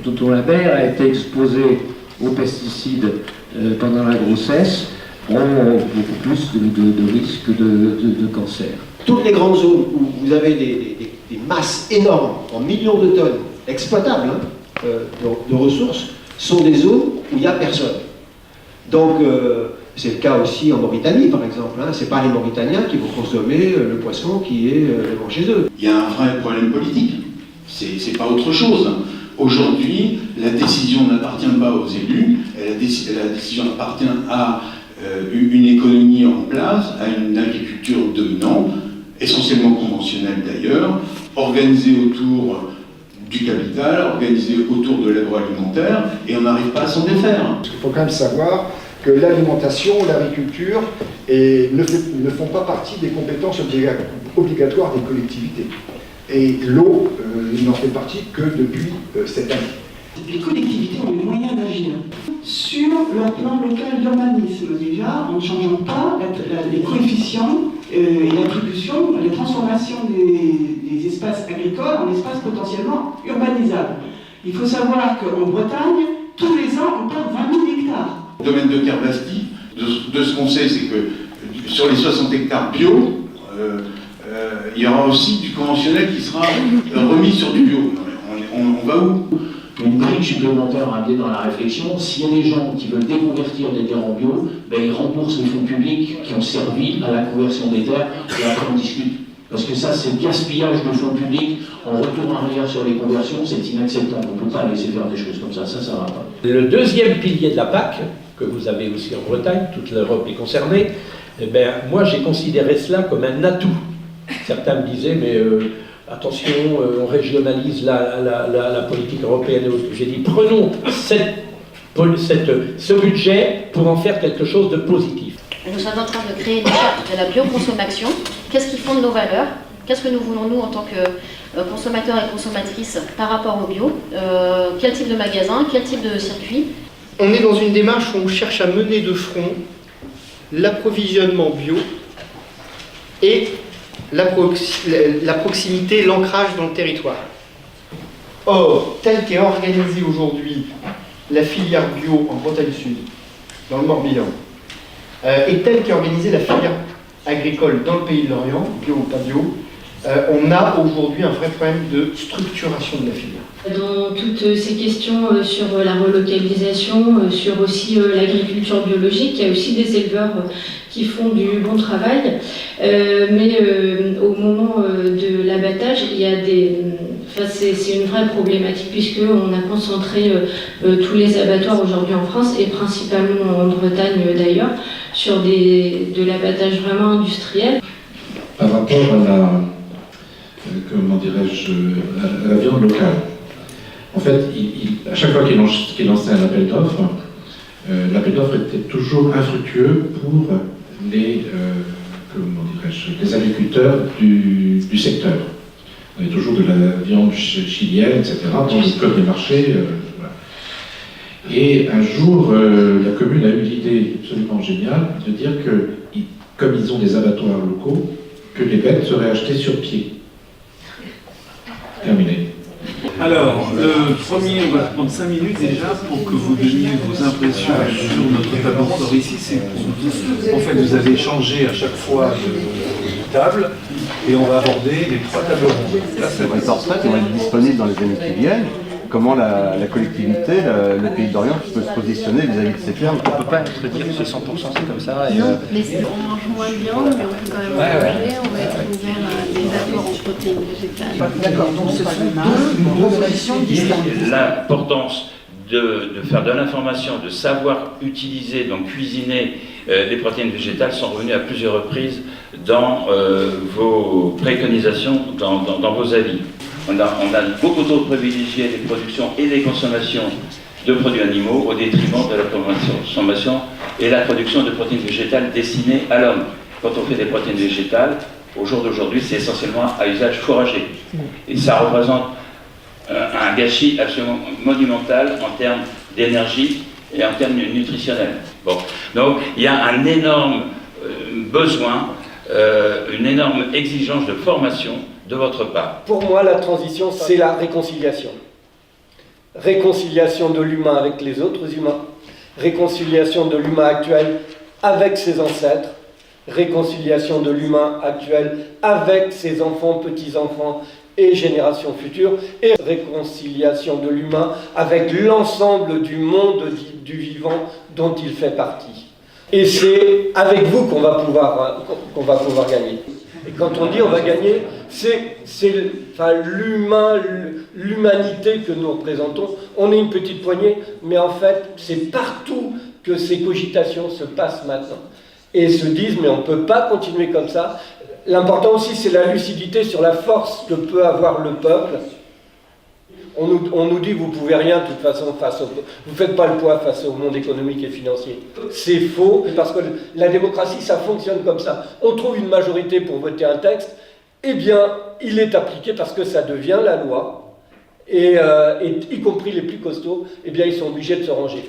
dont la mère a été exposée aux pesticides pendant la grossesse ont beaucoup plus de risques de cancer. Toutes les grandes zones où vous avez des masses énormes, en millions de tonnes, exploitables de ressources, sont des zones où il n'y a personne. Donc, c'est le cas aussi en Mauritanie, par exemple. Ce n'est pas les Mauritaniens qui vont consommer le poisson qui est devant chez eux. Il y a un vrai problème politique. C'est pas autre chose. Aujourd'hui, la décision n'appartient pas aux élus, la décision appartient à une économie en place, à une agriculture dominante, essentiellement conventionnelle d'ailleurs, organisée autour du capital, organisée autour de l'agroalimentaire, et on n'arrive pas à s'en défaire. Il faut quand même savoir que l'alimentation, l'agriculture ne font pas partie des compétences obligatoires des collectivités. Et l'eau n'en fait partie que depuis cette année. Les collectivités ont les moyens d'agir sur leur plan local d'urbanisme, déjà, en ne changeant pas les coefficients et l'attribution, les transformations des espaces agricoles en espaces potentiellement urbanisables. Il faut savoir qu'en Bretagne, tous les ans, on perd 20 000 hectares. Le domaine de Kerbasti, de ce qu'on sait, c'est que sur les 60 hectares bio, il y aura aussi du conventionnel qui sera remis sur du bio. On va où? Une brique supplémentaire à amener dans la réflexion, s'il y a des gens qui veulent déconvertir des terres en bio, ils remboursent les fonds publics qui ont servi à la conversion des terres, et après on discute. Parce que ça, c'est le gaspillage de fonds publics en retour arrière sur les conversions, c'est inacceptable. On ne peut pas laisser faire des choses comme ça ne va pas. Le deuxième pilier de la PAC, que vous avez aussi en Bretagne, toute l'Europe est concernée, moi j'ai considéré cela comme un atout. Certains me disaient, mais attention, on régionalise la politique européenne et autres. J'ai dit, prenons ce budget pour en faire quelque chose de positif. Nous sommes en train de créer une charte de la bioconsommation. Qu'est-ce qui fonde nos valeurs? Qu'est-ce que nous voulons, nous, en tant que consommateurs et consommatrices, par rapport au bio? Quel type de magasin? Quel type de circuit? On est dans une démarche où on cherche à mener de front l'approvisionnement bio et la proximité, l'ancrage dans le territoire. Or, telle qu'est organisée aujourd'hui la filière bio en Bretagne Sud, dans le Morbihan, et telle qu'est organisée la filière agricole dans le Pays de Lorient, bio ou pas bio, on a aujourd'hui un vrai problème de structuration de la filière. Dans toutes ces questions sur la relocalisation, sur aussi l'agriculture biologique, il y a aussi des éleveurs qui font du bon travail, mais au moment de l'abattage, il y a c'est une vraie problématique puisqu'on a concentré tous les abattoirs aujourd'hui en France et principalement en Bretagne d'ailleurs sur de l'abattage vraiment industriel. Par rapport à la viande locale. En fait, à chaque fois qu'il lançait un appel d'offres, l'appel d'offres était toujours infructueux pour les agriculteurs du secteur. On avait toujours de la viande chilienne, etc., dans le code des marchés. Voilà. Et un jour, la commune a eu l'idée absolument géniale de dire que, comme ils ont des abattoirs locaux, que les bêtes seraient achetées sur pied. Terminé. Alors, le premier, on va prendre 5 minutes déjà pour que vous donniez vos impressions sur notre tableau de bord ici. En fait, vous avez changé à chaque fois de table et on va aborder les 3 tables rondes. Là, c'est des portraits qui vont être disponibles dans les années qui viennent. Comment la collectivité, le Pays d'Orient peut se positionner vis-à-vis de ces termes. On ne peut pas être dire que c'est 100%, c'est comme ça. Non, mais on mange moins de viande, mais on peut quand même manger, on va être ouvert à des apports en protéines végétales. D'accord, donc ce sont deux propositions distinctes. L'importance de faire de l'information, de savoir utiliser, donc cuisiner les protéines végétales sont revenues à plusieurs reprises dans vos préconisations, dans vos avis. On a beaucoup trop privilégié les productions et les consommations de produits animaux au détriment de la consommation et la production de protéines végétales destinées à l'homme. Quand on fait des protéines végétales, au jour d'aujourd'hui, c'est essentiellement à usage fourrager. Et ça représente un gâchis absolument monumental en termes d'énergie et en termes nutritionnels. Bon. Donc il y a un énorme besoin, une énorme exigence de formation de votre part? Pour moi, la transition, c'est la réconciliation. Réconciliation de l'humain avec les autres humains, réconciliation de l'humain actuel avec ses ancêtres, réconciliation de l'humain actuel avec ses enfants, petits-enfants et générations futures, et réconciliation de l'humain avec l'ensemble du monde du vivant dont il fait partie. Et c'est avec vous qu'on va pouvoir gagner. Et quand on dit on va gagner, c'est l'humanité que nous représentons. On est une petite poignée, mais en fait, c'est partout que ces cogitations se passent maintenant. Et se disent, mais on ne peut pas continuer comme ça. L'important aussi, c'est la lucidité sur la force que peut avoir le peuple. On nous dit, vous ne pouvez rien, de toute façon, vous ne faites pas le poids face au monde économique et financier. C'est faux, parce que la démocratie, ça fonctionne comme ça. On trouve une majorité pour voter un texte, eh bien, il est appliqué parce que ça devient la loi, et y compris les plus costauds, eh bien, ils sont obligés de se ranger.